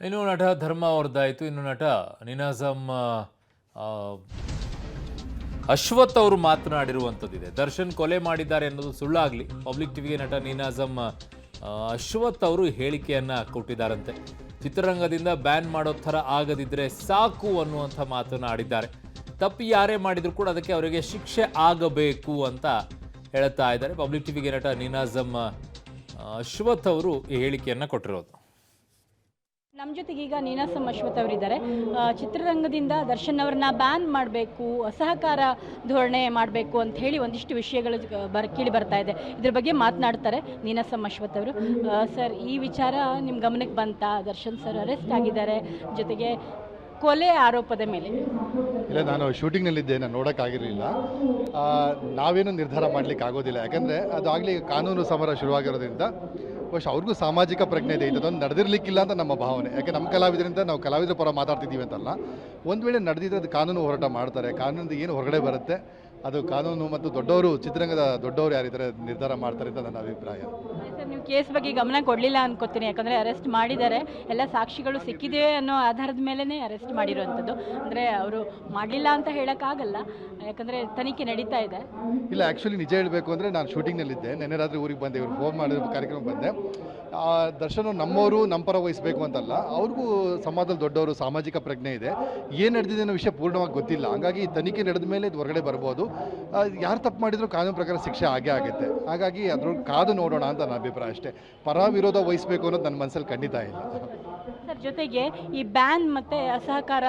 ಇನ್ನು ನಟ ಧರ್ಮ ಅವ್ರದ್ದಾಯಿತು. ಇನ್ನು ನಟ ನಿನಾಜಮ್ ಆ, ಅಶ್ವಥ್ ಅವರು ಮಾತನಾಡಿರುವಂಥದ್ದಿದೆ. ದರ್ಶನ್ ಕೊಲೆ ಮಾಡಿದ್ದಾರೆ ಅನ್ನೋದು ಸುಳ್ಳಾಗಲಿ. ಪಬ್ಲಿಕ್ ಟಿವಿಗೆ ನಟ ನಿನಾಜಮ್ ಅಶ್ವಥ್ ಅವರು ಹೇಳಿಕೆಯನ್ನ ಕೊಟ್ಟಿದ್ದಾರಂತೆ. ಚಿತ್ರರಂಗದಿಂದ ಬ್ಯಾನ್ ಮಾಡೋ ಥರ ಆಗದಿದ್ರೆ ಸಾಕು ಅನ್ನುವಂಥ ಮಾತನ್ನು ಆಡಿದ್ದಾರೆ. ತಪ್ಪು ಯಾರೇ ಮಾಡಿದ್ರು ಕೂಡ ಅದಕ್ಕೆ ಅವರಿಗೆ ಶಿಕ್ಷೆ ಆಗಬೇಕು ಅಂತ ಹೇಳ್ತಾ ಇದ್ದಾರೆ. ಪಬ್ಲಿಕ್ ಟಿವಿಗೆ ನಟ ನಿನಾಜಮ್ ಅಶ್ವಥ್ ಅವರು ಈ ಹೇಳಿಕೆಯನ್ನ ಕೊಟ್ಟಿರೋದು. ನಮ್ಮ ಜೊತೆಗೆ ಈಗ ನೀನಾಸಮ್ ಅಶ್ವಥ್ ಅವರಿದ್ದಾರೆ. ಚಿತ್ರರಂಗದಿಂದ ದರ್ಶನ್ ಅವ್ರನ್ನ ಬ್ಯಾನ್ ಮಾಡಬೇಕು, ಅಸಹಕಾರ ಧೋರಣೆ ಮಾಡಬೇಕು ಅಂತ ಹೇಳಿ ಒಂದಿಷ್ಟು ವಿಷಯಗಳು ಕೇಳಿ ಬರ್ತಾ ಇದೆ. ಇದ್ರ ಬಗ್ಗೆ ಮಾತನಾಡ್ತಾರೆ ನೀನಾಸಮ್ ಅಶ್ವಥ್ ಅವರು. ಸರ್, ಈ ವಿಚಾರ ನಿಮ್ಮ ಗಮನಕ್ಕೆ ಬಂತಾ? ದರ್ಶನ್ ಸರ್ ಅರೆಸ್ಟ್ ಆಗಿದ್ದಾರೆ, ಜೊತೆಗೆ ಕೊಲೆ ಆರೋಪದ ಮೇಲೆ. ಇಲ್ಲ, ನಾನು ಶೂಟಿಂಗ್ನಲ್ಲಿದ್ದೆ, ನಾನು ನೋಡೋಕ್ಕಾಗಿರಲಿಲ್ಲ. ನಾವೇನು ನಿರ್ಧಾರ ಮಾಡಲಿಕ್ಕೆ ಆಗೋದಿಲ್ಲ, ಯಾಕಂದರೆ ಅದು ಆಗಲಿ ಕಾನೂನು ಸಮರ ಶುರುವಾಗಿರೋದ್ರಿಂದ ಬಹುಶಃ ಅವ್ರಿಗೂ ಸಾಮಾಜಿಕ ಪ್ರಜ್ಞೆ ಇದೆ. ಇದೊಂದು ನಡೆದಿರಲಿಕ್ಕಿಲ್ಲ ಅಂತ ನಮ್ಮ ಭಾವನೆ. ಯಾಕೆ ನಮ್ಮ ಕಲಾವಿದರಿಂದ ನಾವು ಕಲಾವಿದರ ಪರ ಮಾತಾಡ್ತಿದ್ದೀವಿ ಅಂತಲ್ಲ, ಒಂದು ವೇಳೆ ನಡೆದಿದ್ರೆ ಅದು ಕಾನೂನು ಹೋರಾಟ ಮಾಡ್ತಾರೆ. ಕಾನೂನಿಂದ ಏನು ಹೊರಗಡೆ ಬರುತ್ತೆ ಅದು ಕಾನೂನು ಮತ್ತು ದೊಡ್ಡವರು, ಚಿತ್ರರಂಗದ ದೊಡ್ಡವರು ಯಾರಿದ್ದಾರೆ ನಿರ್ಧಾರ ಮಾಡ್ತಾರೆ ಅಂತ ನನ್ನ ಅಭಿಪ್ರಾಯ. ಸರ್, ನೀವು ಕೇಸ್ ಬಗ್ಗೆ ಗಮನ ಕೊಡಲಿಲ್ಲ ಅನ್ಕೋತೀನಿ. ಯಾಕಂದರೆ ಅರೆಸ್ಟ್ ಮಾಡಿದ್ದಾರೆ, ಎಲ್ಲ ಸಾಕ್ಷಿಗಳು ಸಿಕ್ಕಿದೆ ಅನ್ನೋ ಆಧಾರದ ಮೇಲೇ ಅರೆಸ್ಟ್ ಮಾಡಿರುವಂಥದ್ದು. ಅಂದರೆ ಅವರು ಮಾಡಲಿಲ್ಲ ಅಂತ ಹೇಳೋಕ್ಕಾಗಲ್ಲ, ಯಾಕಂದರೆ ತನಿಖೆ ನಡೀತಾ ಇದೆ. ಇಲ್ಲ, ಆ್ಯಕ್ಚುಲಿ ನಿಜ ಹೇಳಬೇಕು ಅಂದರೆ ನಾನು ಶೂಟಿಂಗ್ನಲ್ಲಿದ್ದೆ. ನೆನ್ನೆ ರಾತ್ರಿ ಊರಿಗೆ ಬಂದೆ, ಇವ್ರು ಫೋನ್ ಮಾಡಿರೋ ಕಾರ್ಯಕ್ರಮಕ್ಕೆ ಬಂದೆ. ದರ್ಶನ್ ನಮ್ಮವರು ನಮ್ಮ ಪರ ವಹಿಸಬೇಕು ಅಂತಲ್ಲ, ಅವ್ರಿಗೂ ಸಮಾಜದಲ್ಲಿ ದೊಡ್ಡವರು, ಸಾಮಾಜಿಕ ಪ್ರಜ್ಞೆ ಇದೆ. ಏನು ನಡೆದಿದೆ ಅನ್ನೋ ವಿಷಯ ಪೂರ್ಣವಾಗಿ ಗೊತ್ತಿಲ್ಲ. ಹಾಗಾಗಿ ತನಿಖೆ ನಡೆದ ಮೇಲೆ ಇದು ಹೊರಗಡೆ ಬರ್ಬೋದು. ಯಾರು ತಪ್ಪು ಮಾಡಿದ್ರು ಕಾನೂನು ಪ್ರಕಾರ ಶಿಕ್ಷೆ ಆಗೇ ಆಗುತ್ತೆ. ಹಾಗಾಗಿ ಅದ್ರ ಕಾದು ನೋಡೋಣ ಅಂತ ನನ್ನ ಅಭಿಪ್ರಾಯ ಅಷ್ಟೇ. ಪರ ವಿರೋಧ ವಹಿಸಬೇಕು ಅನ್ನೋದು ನನ್ನ ಮನಸ್ಸಲ್ಲಿ ಖಂಡಿತ ಇಲ್ಲ. ಸರ್, ಜೊತೆಗೆ ಈ ಬ್ಯಾನ್ ಮತ್ತು ಅಸಹಕಾರ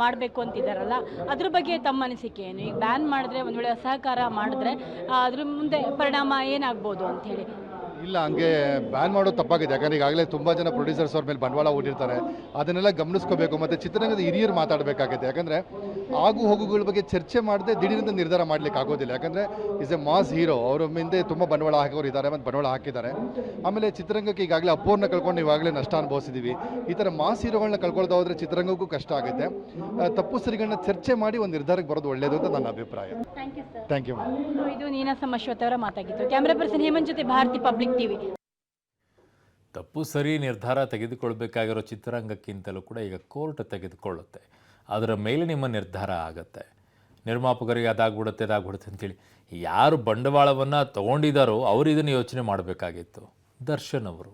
ಮಾಡಬೇಕು ಅಂತಿದ್ದಾರಲ್ಲ, ಅದ್ರ ಬಗ್ಗೆ ತಮ್ಮ ಅನಿಸಿಕೆ ಏನು? ಈಗ ಬ್ಯಾನ್ ಮಾಡಿದ್ರೆ, ಒಂದು ವೇಳೆ ಅಸಹಕಾರ ಮಾಡಿದ್ರೆ ಅದ್ರ ಮುಂದೆ ಪರಿಣಾಮ ಏನಾಗ್ಬೋದು ಅಂಥೇಳಿ? ಇಲ್ಲ, ಹಂಗೆ ಬ್ಯಾನ್ ಮಾಡೋದು ತಪ್ಪಾಗಿದೆ. ಯಾಕಂದರೆ ಈಗಾಗಲೇ ತುಂಬ ಜನ ಪ್ರೊಡ್ಯೂಸರ್ಸ್ ಅವ್ರ ಮೇಲೆ ಬಂಡವಾಳ ಹೂಡಿರ್ತಾರೆ. ಅದನ್ನೆಲ್ಲ ಗಮನಿಸ್ಕೋಬೇಕು. ಮತ್ತು ಚಿತ್ರರಂಗದ ಹಿರಿಯರು ಮಾತಾಡಬೇಕಾಗುತ್ತೆ. ಯಾಕಂದರೆ ಆಗು ಹೋಗುಗಳ ಬಗ್ಗೆ ಚರ್ಚೆ ಮಾಡದೆ ದಿಢೀರಂತ ನಿರ್ಧಾರ ಮಾಡಲಿಕ್ಕೆ ಆಗೋದಿಲ್ಲ. ಯಾಕಂದರೆ ಈಸ್ ಎ ಮಾಸ್ ಹೀರೋ. ಅವರ ಹಿಂದೆ ತುಂಬ ಬಂಡವಾಳ ಹಾಕೋರು ಇದ್ದಾರೆ ಮತ್ತು ಬಂಡವಾಳ ಹಾಕಿದ್ದಾರೆ. ಆಮೇಲೆ ಚಿತ್ರರಂಗಕ್ಕೆ ಈಗಾಗಲೇ ಅಪ್ಪೋರ್ನ ಕಳ್ಕೊಂಡು ಇವಾಗಲೇ ನಷ್ಟ ಅನುಭವಿಸಿದ್ದೀವಿ. ಈ ಥರ ಮಾಸ್ ಹೀರೋಗಳನ್ನ ಕಳ್ಕೊಳ್ತಾ ಹೋದರೆ ಚಿತ್ರರಂಗಕ್ಕೂ ಕಷ್ಟ ಆಗುತ್ತೆ. ತಪ್ಪು ಸರಿಗಳನ್ನ ಚರ್ಚೆ ಮಾಡಿ ಒಂದು ನಿರ್ಧಾರಕ್ಕೆ ಬರೋದು ಒಳ್ಳೆಯದು ಅಂತ ನನ್ನ ಅಭಿಪ್ರಾಯ. Thank you. ಇದು ನೀನಾಸಮ್ ಅಶ್ವಥ್ ಅವರ ಮಾತಾಗಿತ್ತು. ಕ್ಯಾಮ್ರಾ ಪರ್ಸನ್ ಹೇಮಂತ್ ಜೊತೆ ಭಾರತಿ, ಪಬ್ಲಿಕ್ ಟಿವಿ. ತಪ್ಪು ಸರಿ ನಿರ್ಧಾರ ತೆಗೆದುಕೊಳ್ಬೇಕಾಗಿರೋ ಚಿತ್ರರಂಗಕ್ಕಿಂತಲೂ ಕೂಡ ಈಗ ಕೋರ್ಟ್ ತೆಗೆದುಕೊಳ್ಳುತ್ತೆ. ಅದರ ಮೇಲೆ ನಿಮ್ಮ ನಿರ್ಧಾರ ಆಗುತ್ತೆ. ನಿರ್ಮಾಪಕರಿಗೆ ಅದಾಗ್ಬಿಡುತ್ತೆ ಅಂತೇಳಿ ಯಾರು ಬಂಡವಾಳವನ್ನು ತಗೊಂಡಿದ್ದಾರೋ ಅವರು ಇದನ್ನು ಯೋಚನೆ ಮಾಡಬೇಕಾಗಿತ್ತು. ದರ್ಶನ್ ಅವರು